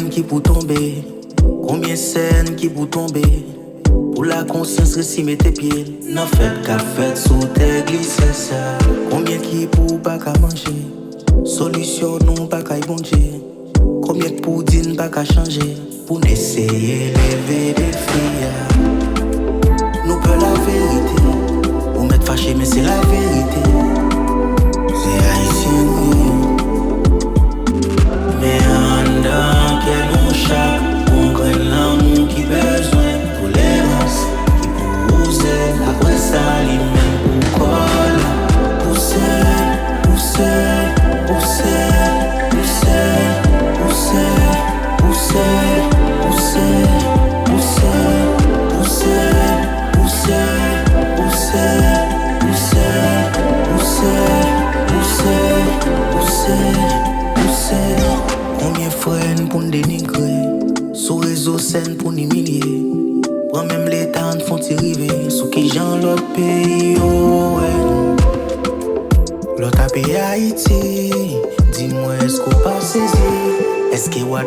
peines qui pour tomber, combien scènes qui pour tomber. Pour la conscience, récit met tes pieds. N'en faites qu'à faire sous tes glisser ça. Combien qui pour pas qu'à manger, solution non pas qu'à y bondir. Combien de poudine pas qu'à changer, pour essayer lever des filles. Nous peut la vérité, vous m'êtes fâché mais c'est la vérité. C'est haïtien, mais en dedans quel bon chat, on graine l'amour qui besoin, tolérance qui pour oser. Après ça, les mêmes pour coller, pousser, pousser, pousser, pousser, pousser, pousser, pousser, pousser, pousser, pousser, pousser, pousser. Combien freine pour nous dénigrer, sous réseau scène pour nous humilier. Prends même l'état en font arriver, sous qui j'en l'autre pays, oh ouais. L'autre pays Haïti, dis-moi est-ce qu'on pas saisi, est-ce que what